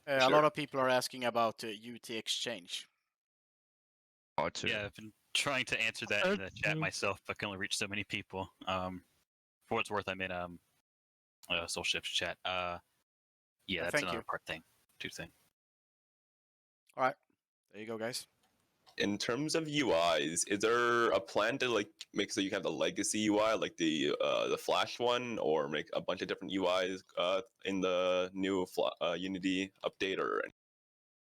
A lot of people are asking about UT Exchange. R2. Yeah, I've been trying to answer that in the chat myself, but can only reach so many people. For what it's worth, I'm in SoulShift chat. Yeah, that's another part thing. Two thing. All right, there you go, guys. In terms of UIs, is there a plan to like make so you can have the legacy UI like the Flash one, or make a bunch of different UIs in the new Unity update? Or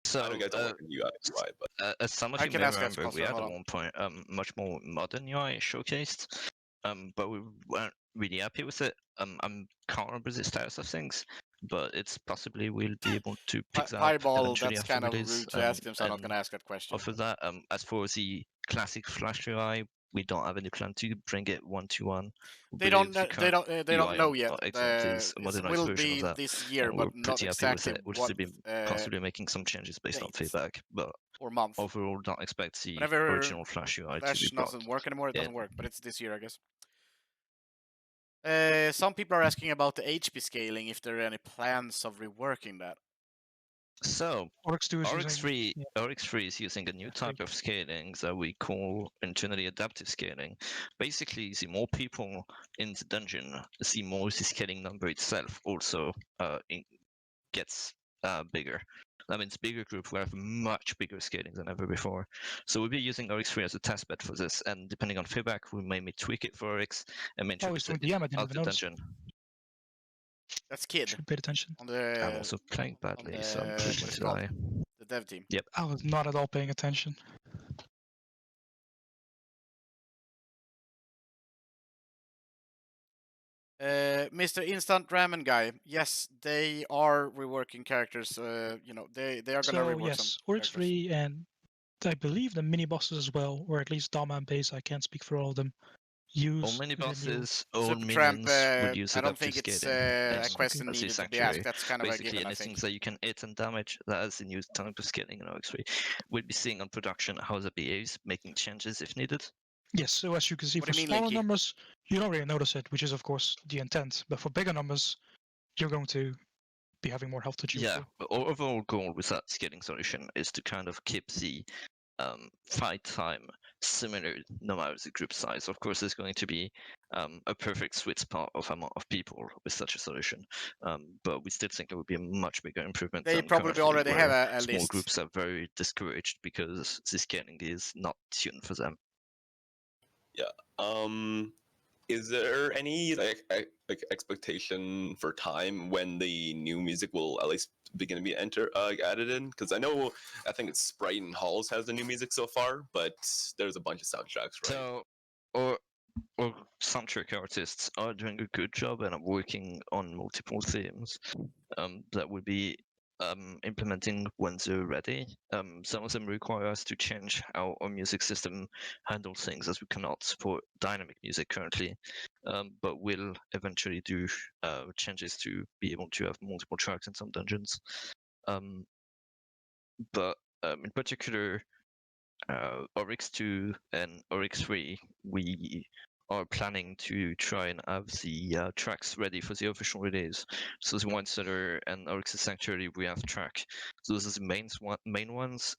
so I know you guys don't work in UI, but as some of you may remember, we had at one point much more modern UI showcased, but we weren't really happy with it. I can't remember the status of things, but it's possibly we'll be able to pick that up eventually that's after kind of release. rude to ask him, so I'm not going to ask that question. After that, as for the classic Flash UI, we don't have any plan to bring it one-to-one. They don't know yet. It will be this year, but not exactly We'll still be possibly making some changes based on feedback, but or month. Overall, don't expect the Whenever original Flash UI to be blocked. Doesn't work anymore. It doesn't work, but it's this year, I guess. Some people are asking about the HP scaling, if there are any plans of reworking that. So, Oryx 3 is using a new type of scaling that we call internally adaptive scaling. Basically, the more people in the dungeon, the more the scaling number itself also gets bigger. That means bigger group will have much bigger scaling than ever before. So we'll be using Oryx 3 as a test bed for this, and depending on feedback, we may tweak it for Oryx and may introduce it out the dungeon. That's Kid. Should pay attention. I'm also playing badly, so I'm pushing to die. The dev team. Yep. I was not at all paying attention. Mr. Instant Ramen Guy, yes, they are reworking characters. You know, they are gonna rework some. Oryx 3 and I believe the mini bosses as well, or at least Dama and Base. I can't speak for all of them. All mini bosses, all minions would use I don't think it's a question needed to be asked. That's kind of basically a given, anything that you can hit and damage that has a new type of scaling in Oryx 3. We'll be seeing on production how that behaves, making changes if needed. Yes, so as you can see, for smaller numbers, you don't really notice it, which is of course the intent. But for bigger numbers, you're going to be having more health to choose for. But overall goal with that scaling solution is to kind of keep the fight time similar no matter the group size. Of course, there's going to be a perfect sweet spot of amount of people with such a solution, but we still think it would be a much bigger improvement. They probably already have a small list. Groups are very discouraged because the scaling is not tuned for them. Yeah. Is there any like expectation for time when the new music will at least begin to be added in? Because I think it's Sprite and Halls has the new music so far, but there's a bunch of soundtracks, right? So, or soundtrack artists are doing a good job and are working on multiple themes that would be implementing when they're ready. Some of them require us to change how our music system handles things, as we cannot support dynamic music currently, but will eventually do changes to be able to have multiple tracks in some dungeons. But in particular, Oryx 2 and Oryx 3, we are planning to try and have the tracks ready for the official release. So the Wine Cellar and Oryx's Sanctuary, we have track. Those are the main ones.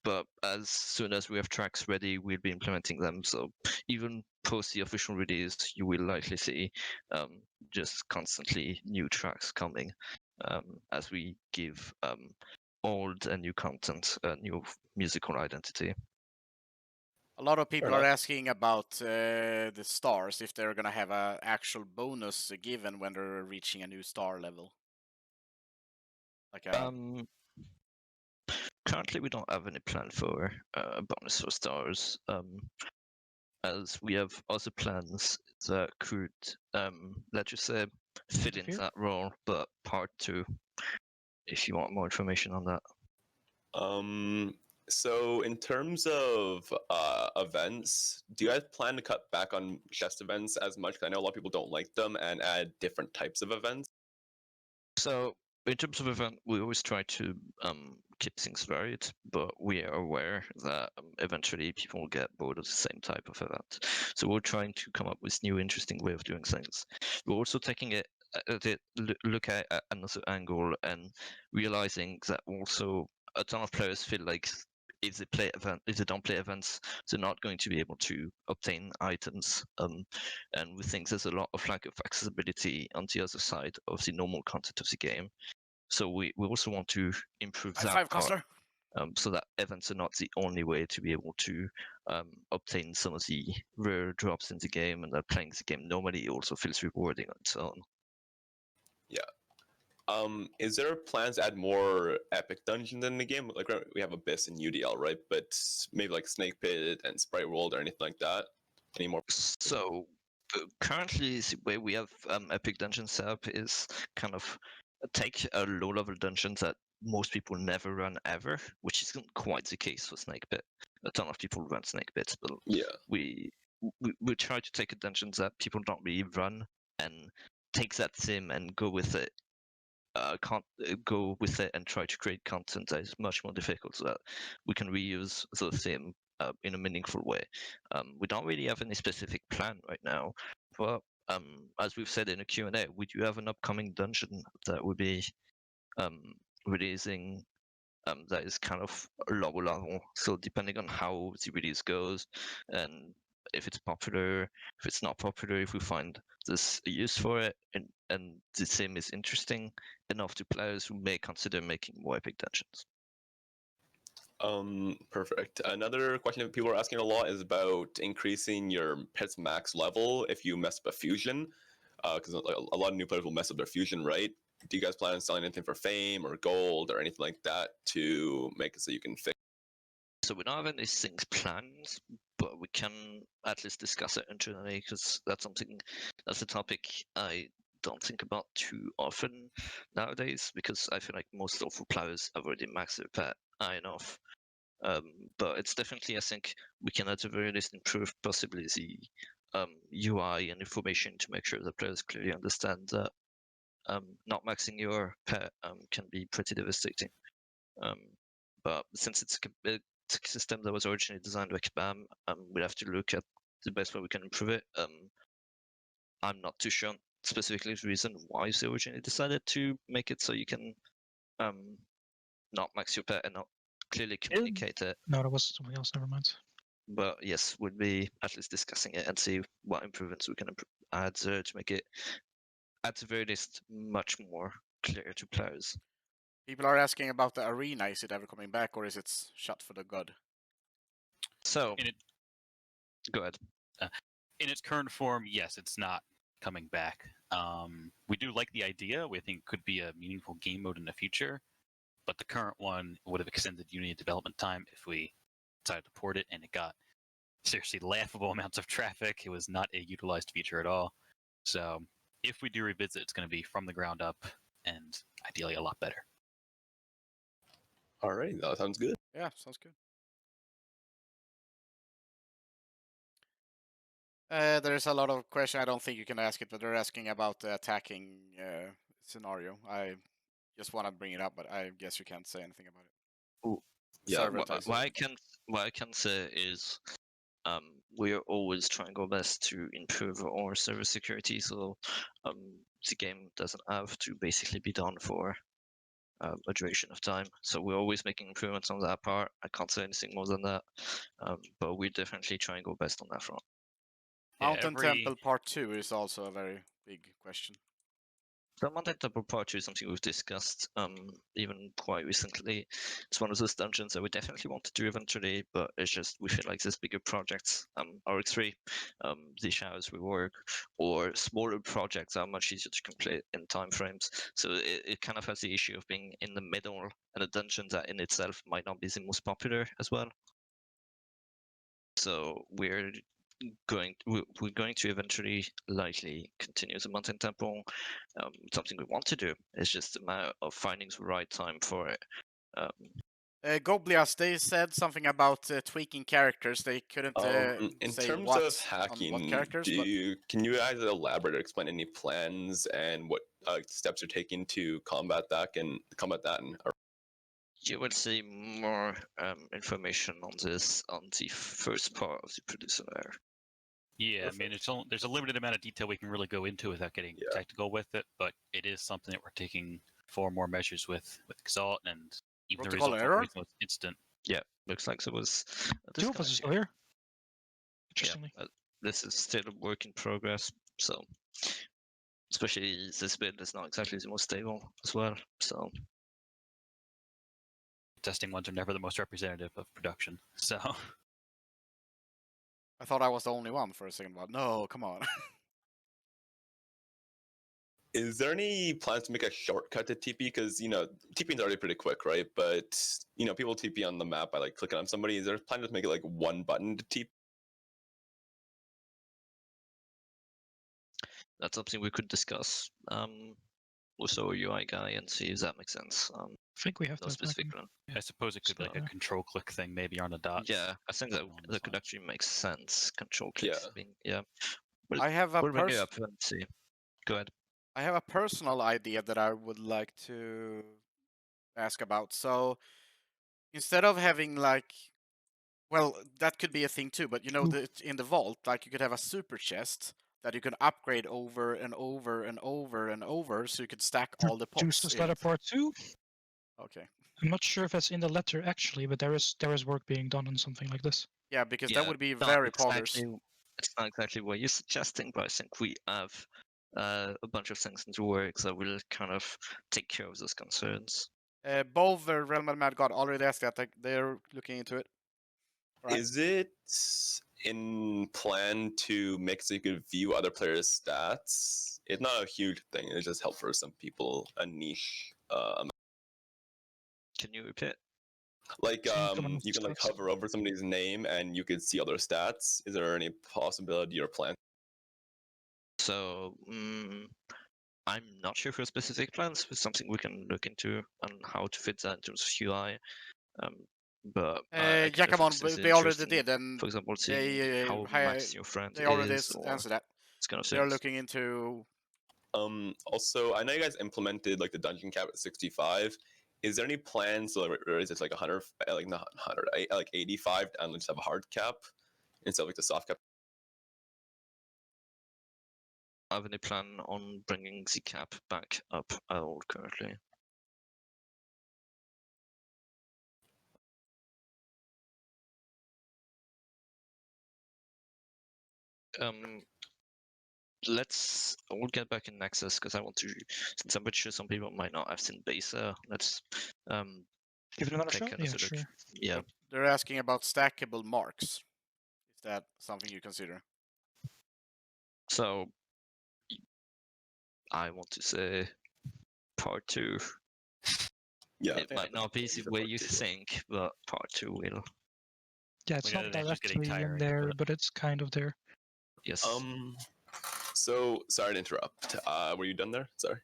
But as soon as we have tracks ready, we'll be implementing them. So even post the official release, you will likely see just constantly new tracks coming as we give old and new content a new musical identity. A lot of people are asking about the stars, if they're gonna have an actual bonus given when they're reaching a new star level. Like currently we don't have any plan for a bonus for stars, as we have other plans that could, let's just say, fit into that role, but part 2, if you want more information on that. So in terms of events, do you guys plan to cut back on chest events as much? I know a lot of people don't like them, and add different types of events. So in terms of event, we always try to keep things varied, but we are aware that eventually people will get bored of the same type of event. So we're trying to come up with new, interesting way of doing things. We're also taking it look at another angle and realizing that also a ton of players feel like if they don't play events, they're not going to be able to obtain items. And we think there's a lot of lack of accessibility on the other side of the normal content of the game. So we also want to improve that part. So that events are not the only way to be able to obtain some of the rare drops in the game, and that playing the game normally also feels rewarding on its own. Yeah. Is there plans to add more epic dungeons in the game? Like we have Abyss and UDL, right? But maybe like Snake Pit and Sprite World or anything like that. Any more? So currently, the way we have epic dungeon set up is kind of take a low-level dungeon that most people never run ever, which isn't quite the case for Snake Pit. A ton of people run Snake Pits, but we try to take a dungeon that people don't really run and take that theme and go with it. Go with it and try to create content that is much more difficult, so that we can reuse the theme in a meaningful way. We don't really have any specific plan right now, but as we've said in a Q&A, we do have an upcoming dungeon that will be releasing that is kind of lower level. So depending on how the release goes and if it's popular, if it's not popular, if we find this a use for it and the theme is interesting enough to players who may consider making more epic dungeons. Perfect. Another question that people are asking a lot is about increasing your pet's max level if you mess up a fusion, because a lot of new players will mess up their fusion, right? Do you guys plan on selling anything for fame or gold or anything like that to make it so you can fix? So we don't have any things planned, but we can at least discuss it internally, because that's a topic I don't think about too often nowadays, because I feel like most awful players have already maxed their pet high enough. But it's definitely, I think, we can at the very least improve possibly the UI and information to make sure that players clearly understand that not maxing your pet can be pretty devastating. But since it's a system that was originally designed by Kabam, we'll have to look at the best way we can improve it. I'm not too sure specifically the reason why they originally decided to make it so you can not max your pet and not clearly communicate it. No, that was something else. Never mind. But yes, we'll be at least discussing it and see what improvements we can add to make it, at the very least, much more clear to players. People are asking about the arena. Is it ever coming back, or is it shut for the good? So, go ahead. In its current form, yes, it's not coming back. We do like the idea. We think it could be a meaningful game mode in the future, but the current one would have extended Unity development time if we decided to port it, and it got seriously laughable amounts of traffic. It was not a utilized feature at all. So if we do revisit, it's going to be from the ground up and ideally a lot better. All right, that sounds good. Yeah, sounds good. There's a lot of questions. I don't think you can ask it, but they're asking about the attacking scenario. I just want to bring it up, but I guess you can't say anything about it. Ooh. Yeah, what I can say is we are always trying our best to improve our server security, so the game doesn't have to basically be done for a duration of time. So we're always making improvements on that part. I can't say anything more than that, but we're definitely trying our best on that front. Mountain Temple Part 2 is also a very big question. So Mountain Temple Part-3 is something we've discussed even quite recently. It's one of those dungeons that we definitely want to do eventually, but it's just we feel like there's bigger projects, Oryx 3, the Showers Rework, or smaller projects are much easier to complete in time frames. So it kind of has the issue of being in the middle and a dungeon that in itself might not be the most popular as well. So we're going to eventually likely continue the Mountain Temple. Something we want to do. It's just a matter of finding the right time for it. Goblias, they said something about tweaking characters. They couldn't in say terms what, of hacking, what characters. Can you guys elaborate or explain any plans and what steps you're taking to combat that? You will see more information on this on the first part of the producer layer. Yeah, Perfect. I mean, there's a limited amount of detail we can really go into without getting technical with it, but it is something that we're taking 4 more measures with Exalt, and even the Protocol results error? are instant. Yeah, looks like there was. Two of us is still here. Interestingly. Yeah, this is still a work in progress, so especially this build is not exactly the most stable as well. So Testing ones are never the most representative of production. So I thought I was the only one for a second. But no, come on. Is there any plans to make a shortcut to TP? Because, TP is already pretty quick, right? But, people TP on the map by, clicking on somebody. Is there a plan to make it, one button to TP? that's something we could discuss. Also, UI guy, and see if that makes sense. I think we have no to specific plan. I suppose it could be like a control click thing, maybe on the dots. Yeah, I think that could actually make sense. Control clicks. Yeah. Well, I have a we'll bring it up and see. Go ahead. I have a personal idea that I would like to ask about. So instead of having well, that could be a thing too, but in the vault, you could have a super chest that you can upgrade over and over and over and over, so you could stack all the pots. Juice's letter part 2. Okay. I'm not sure if that's in the letter actually, but there is work being done on something like this. Yeah, because that would be very poggers. It's not exactly what you're suggesting, but I think we have a bunch of things in the works that will kind of take care of those concerns. Both Realm and Mad God already asked that. They're looking into it. Right. Is it in plan to make so you could view other players' stats? It's not a huge thing. It just helps for some people, a niche. Can you repeat? You can hover over somebody's name and you could see other stats. Is there any possibility or plan? So I'm not sure for specific plans, but something we can look into on how to fit that into UI. But yeah, come on, they already did, and for example, seeing how max your friend they already is, answered that. It's kind of they're looking into. Also, I know you guys implemented the dungeon cap at 65. Is there any plans, or is it 100, not 100, 85, and just have a hard cap instead of the soft cap? Have any plan on bringing the cap back up at all currently? Let's all get back in Nexus because I want to, since I'm sure some people might not have seen beta. Let's give it another shot. Yeah, sure. Yeah. They're asking about stackable marks. Is that something you consider? So I want to say part 2. Yeah, it might not be the way you think, but part 2 will. Yeah, it's not directly in there, but it's kind of there. Yes. So sorry to interrupt. Were you done there? Sorry.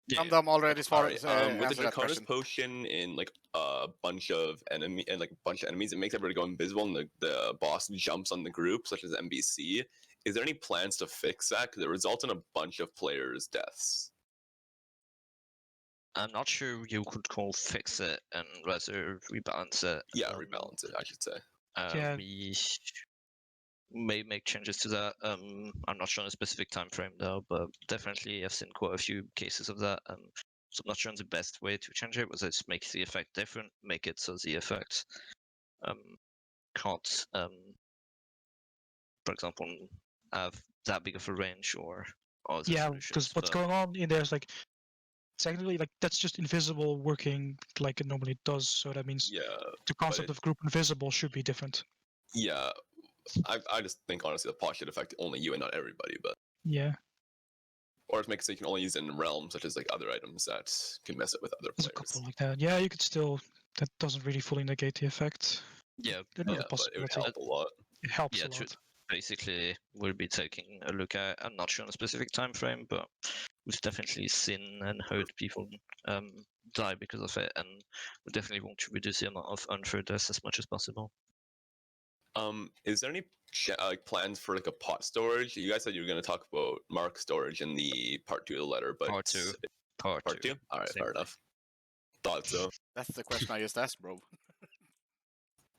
Yeah. I'm already as far as with the Draconis potion in a bunch of enemies, it makes everybody go invisible, and the boss jumps on the group, such as MBC. Is there any plans to fix that? Because it results in a bunch of players' deaths. I'm not sure you could call fix it and rather rebalance it. Yeah, rebalance it, I should say. Yeah. We may make changes to that. I'm not sure on a specific time frame though, but definitely I've seen quite a few cases of that. So I'm not sure on the best way to change it was just make the effect different, make it so the effect can't, for example, have that big of a range or other solutions. Because what's going on in there is technically that's just invisible working like it normally does. So that means the concept of group invisible should be different. Yeah. I just think honestly the pot should affect only you and not everybody, but yeah. Or to make it so you can only use it in realms, such as other items that can mess up with other players. There's a couple like that. Yeah, you could still. That doesn't really fully negate the effect. Yeah, but it would help a lot. It helps a lot. Basically, we'll be taking a look at. I'm not sure on a specific time frame, but we've definitely seen and heard people die because of it, and we definitely want to reduce the amount of unfair deaths as much as possible. Is there any plans for a pot storage? You guys said you were going to talk about mark storage in the part 2 of the letter, but part 2. All right, fair enough. Thought so. That's the question I just asked, bro.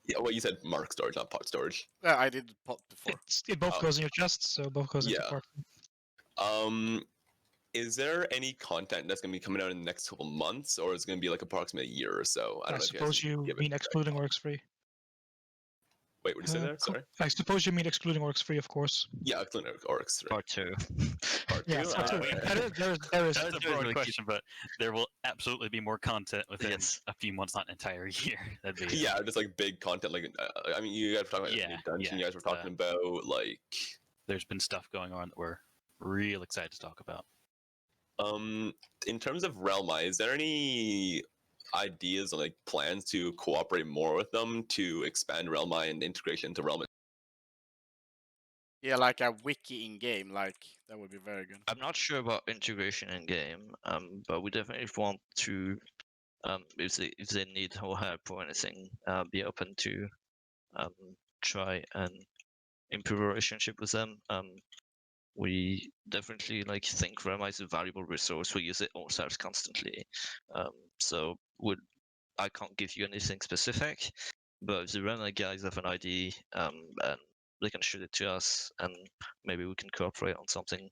Yeah, well, you said mark storage, not pot storage. I did pot before. It both goes in your chest, so both goes into Yeah. part. Is there any content that's gonna be coming out in the next couple months, or is it gonna be like approximately a year or so? I don't know if suppose you give it mean excluding Oryx free. Wait, what did you say there? Sorry. I suppose you mean excluding Oryx free, of course. Yeah, excluding Oryx. Right. Part 2. Part Yeah, two. part two. Alright. There is. That's a There's broad like- question, but there will absolutely be more content within Yes. a few months, not an entire year. That'd be Yeah, just like big content. Like, I mean, you guys were talking about the Yeah, new dungeon. yeah, You guys were talking about like, there's been stuff going on that we're real excited to talk about. in terms of Realmi, is there any ideas or like plans to cooperate more with them to expand Realmi and integration into Realm? Yeah, like a wiki in game, like that would be very good. I'm not sure about integration in game, but we definitely want to, if they need or help or anything, be open to try and improve our relationship with them. We definitely like think Rema is a valuable resource. We use it ourselves constantly. So I can't give you anything specific, but if the Rema guys have an idea, and they can shoot it to us, and maybe we can cooperate on something.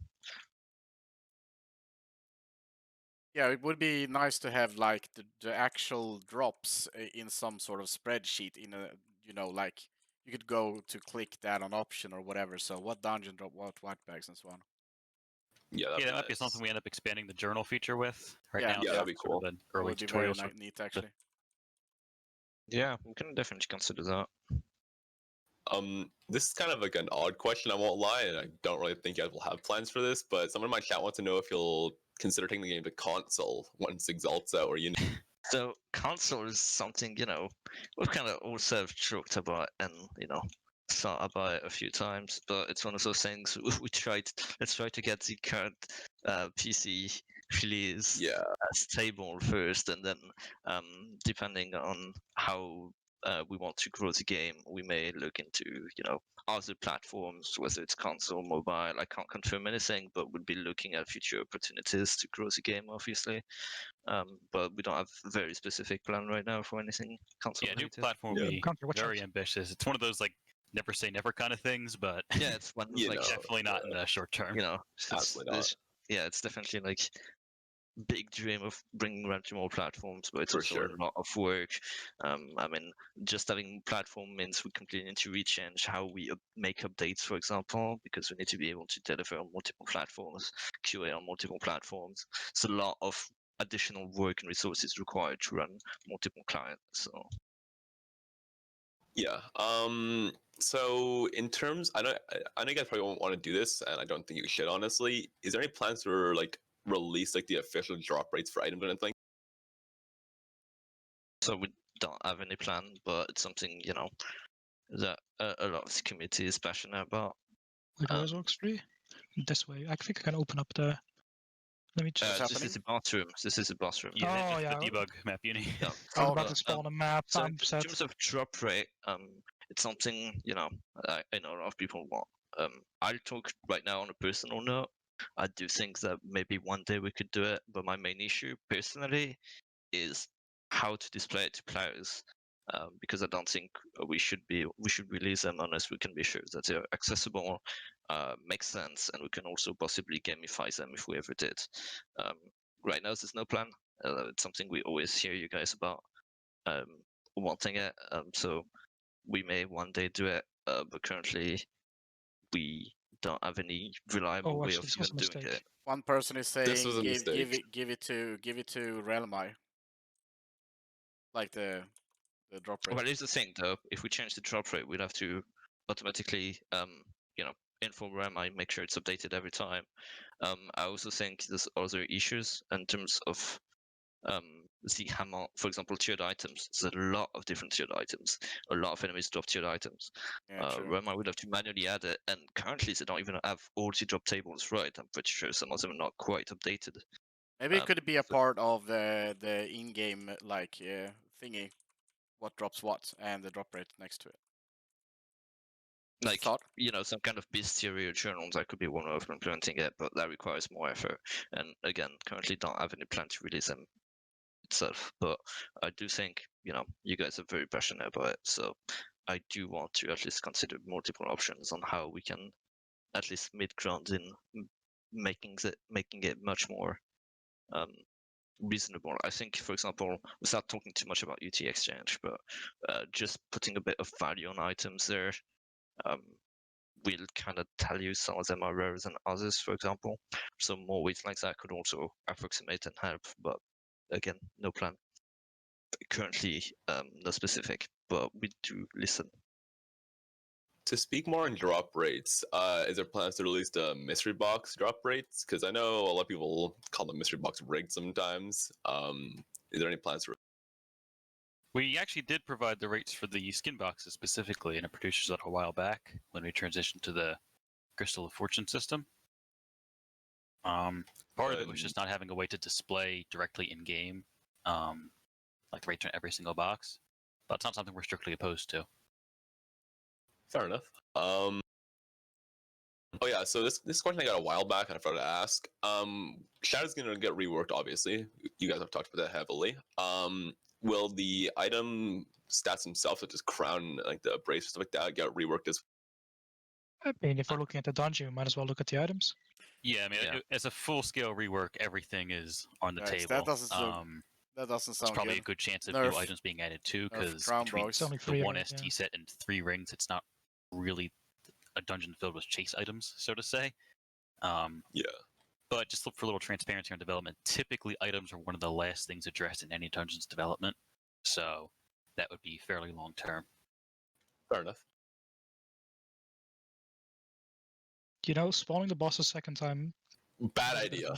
Yeah, it would be nice to have like the actual drops in some sort of spreadsheet in a, like you could go to click that on option or whatever. So what dungeon drop what white bags and so on. Yeah, Yeah, that might be nice. something we end up expanding the journal feature with. Right Yeah. now, Yeah, that'd be sort of cool. an That early would be very tutorial. neat actually. Yeah, we can definitely consider that. This is kind of like an odd question, I won't lie, and I don't really think you guys will have plans for this, but someone in my chat wants to know if you'll consider taking the game to console once Exalt's out, or So console is something, we've kind of also joked about and, thought about it a few times, but it's one of those things let's try to get the current PC release stable first, and then depending on how we want to grow the game, we may look into, other platforms, whether it's console, mobile. I can't confirm anything, but we'll be looking at future opportunities to grow the game, obviously. But we don't have a very specific plan right now for anything console Yeah, new related. platform will be Counter, watch very out. ambitious. It's one of those like never say never kind of things, but Yeah, it's one You like know, definitely not in the short term. Absolutely not. Yeah, it's definitely like big dream of bringing around to more platforms, but it's For also sure. a lot of work. I mean, just having platform means we completely need to rechange how we make updates, for example, because we need to be able to deliver on multiple platforms, QA on multiple platforms. It's a lot of additional work and resources required to run multiple clients. So Yeah. So in terms, I know you guys probably won't want to do this, and I don't think you should, honestly. Is there any plans to like release like the official drop rates for items or anything? So we don't have any plan, but it's something that a lot of the community is passionate about. Like where's Oryx free? This way. I think I can open up the. Let me just. This is a bathroom. This is a bathroom. Yeah, Oh, it's yeah. the debug map uni. Yeah. I was Oh, about okay. to spawn a map. So I'm in set. terms of drop rate, it's something I know a lot of people want. I'll talk right now on a personal note. I do think that maybe one day we could do it, but my main issue personally is how to display it to players. Because I don't think we should release them unless we can be sure that they're accessible, make sense, and we can also possibly gamify them if we ever did. Right now, there's no plan. It's something we always hear you guys about wanting it. So we may one day do it, but currently we don't have any reliable way of Actually, this was even a doing mistake. it. One person is saying This was a mistake. give it to Realmi. Like the drop rate. Well, here's the thing though: if we change the drop rate, we'd have to automatically, inform RAMI, make sure it's updated every time. I also think there's other issues in terms of the hammer, for example, tiered items. There's a lot of different tiered items. A lot of enemies drop tiered items. Yeah, true. RAMI would have to manually add it, and currently they don't even have all the drop tables right. I'm pretty sure some of them are not quite updated. Maybe it could be a part of the in-game like thingy, what drops what, and the drop rate next to it. Like Thought? some kind of bestiary journals. That could be one way of implementing it, but that requires more effort. And again, currently don't have any plan to release them itself. But I do think you guys are very passionate about it, so I do want to at least consider multiple options on how we can at least mid-ground in making it much more reasonable. I think, for example, without talking too much about UT Exchange, but just putting a bit of value on items there will kind of tell you some of them are rarer than others, for example. So more ways like that could also approximate and help, but again, no plan. Currently, no specific, but we do listen. To speak more on drop rates, is there plans to release the mystery box drop rates? Because I know a lot of people call them mystery box rigged sometimes. Is there any plans for? We actually did provide the rates for the skin boxes specifically in a producer's a while back when we transitioned to the Crystal of Fortune system. Part of it was just not having a way to display directly in game, like the rate on every single box. But it's not something we're strictly opposed to. Fair enough. Oh yeah, so this question I got a while back and I forgot to ask. Shadow's gonna get reworked, obviously. You guys have talked about that heavily. Will the item stats themselves, such as crown, like the brace, stuff like that, get reworked as? I mean, if we're looking at the dungeon, we might as well look at the items. Yeah, I mean, as a full-scale rework, everything is on the table. That doesn't sound There's probably good. a good chance of Nerf. new items being added too, Nerf because crown between box. It's only the 3 one of them, ST yeah. set and 3 rings, it's not really a dungeon filled with chase items, so to say. Yeah. But just look for a little transparency on development. Typically, items are one of the last things addressed in any dungeon's development, so that would be fairly long term. Fair enough. You know, spawning the boss a second time. Bad idea.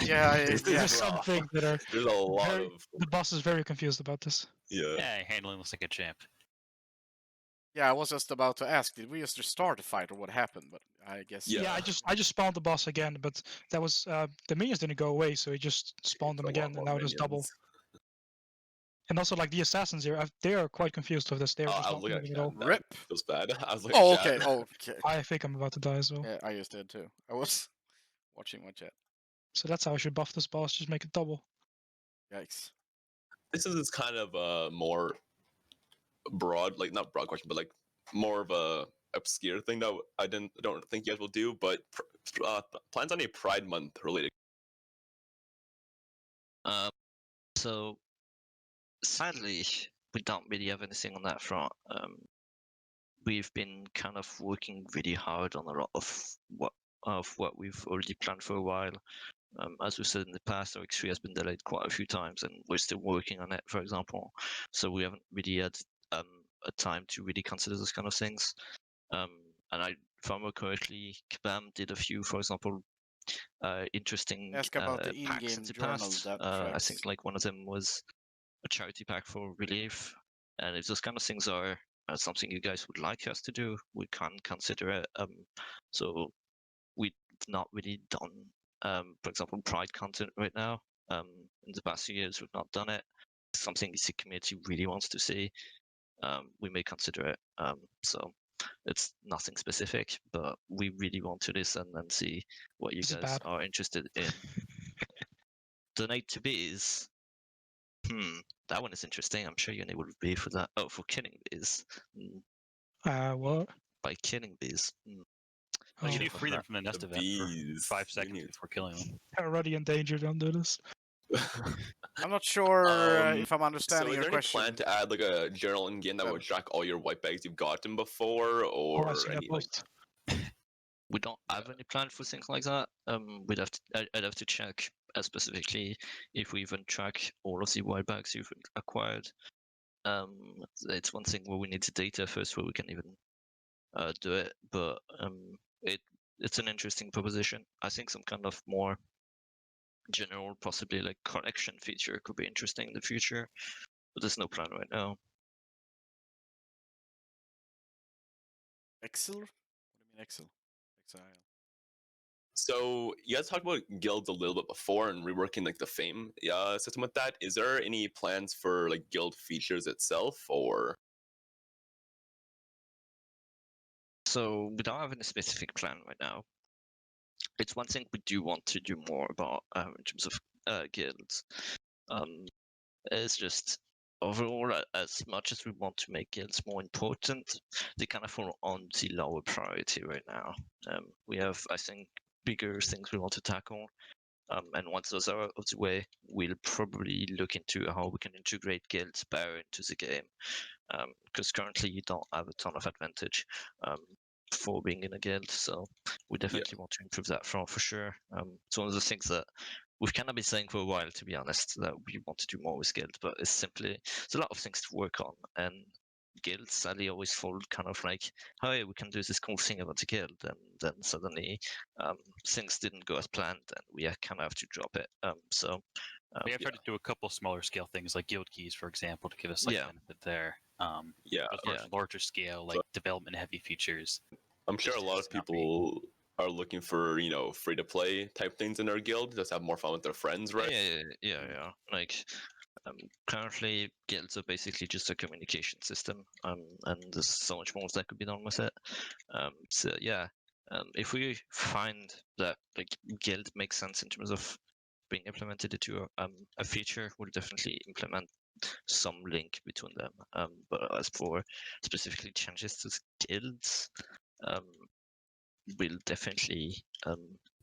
Yeah, There's some things that are. There's a lot of. The boss is very confused about this. Yeah. Yeah, handling looks like a champ. Yeah, I was just about to ask, did we just restart the fight or what happened? But I guess. Yeah. I just spawned the boss again, but that was the minions didn't go away, so he just spawned them It's a lot again, and more now there's double. minions. And also, like the assassins here, they are quite confused with this. They're just I not was looking moving at at all. chat. Rip. Feels bad. I was looking Oh, at okay. chat. Oh, okay. I think I'm about to die as well. Yeah, I just did too. I was watching my chat. So that's how I should buff this boss. Just make it double. Yikes. This is kind of a more broad, like not broad question, but like more of a obscure thing that I don't think you guys will do. But plans on a Pride Month related. So sadly, we don't really have anything on that front. We've been kind of working really hard on a lot of what we've already planned for a while. As we said in the past, Oryx 3 has been delayed quite a few times, and we're still working on it, for example. So we haven't really had a time to really consider those kind of things. And if I remember correctly, Kabam did a few, for example, interesting Ask about the packs in-game in the journal past. that I tracks. think like one of them was a charity pack for relief, and if those kind of things are something you guys would like us to do, we can consider it. So we've not really done, for example, Pride content right now. In the past few years, we've not done it. It's something the community really wants to see. We may consider it. So it's nothing specific, but we really want to listen and see what you guys are interested in. Donate to bees. That one is interesting. I'm sure you would be for that. Oh, for killing bees. What? By killing bees. Well, you Oh. do free them from the nest event bees. for 5 seconds before killing them. They're already in danger. Don't do this. I'm not sure if I'm understanding So is your there question. any plan to add like a journal in game that would track all your white bags you've gotten before, or I see that any like? post. We don't have any plan for things like that. I'd have to check specifically if we even track all of the white bags you've acquired. It's one thing where we need the data first where we can even do it, but it's an interesting proposition. I think some kind of more general, possibly like collection feature could be interesting in the future, but there's no plan right now. Excel? What do you mean Excel? Exile. So you guys talked about guilds a little bit before and reworking like the fame system with that. Is there any plans for like guild features itself, or? So we don't have any specific plan right now. It's one thing we do want to do more about in terms of guilds. It's just overall, as much as we want to make guilds more important, they kind of fall on the lower priority right now. We have, I think, bigger things we want to tackle. And once those are out of the way, we'll probably look into how we can integrate guilds better into the game. Because currently you don't have a ton of advantage for being in a guild, so we definitely want to improve that front for sure. It's one of the things that we've kind of been saying for a while, to be honest, that we want to do more with guilds, but it's simply, there's a lot of things to work on, and guilds sadly always fall kind of like, oh yeah, we can do this cool thing about the guild, and then suddenly things didn't go as planned, and we kind of have to drop it. We have tried to do a couple smaller scale things like guild keys, for example, to give us like benefit there. Larger scale, like development heavy features. I'm sure a lot of people are looking for, free to play type things in their guild, just have more fun with their friends, right? Yeah. Like currently guilds are basically just a communication system, and there's so much more that could be done with it. If we find that like guild makes sense in terms of being implemented into a feature, we'll definitely implement some link between them. But as for specifically changes to guilds, we'll definitely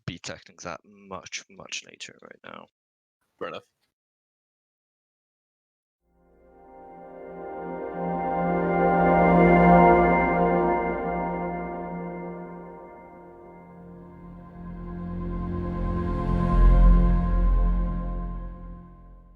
be tackling that much later right now. Fair enough.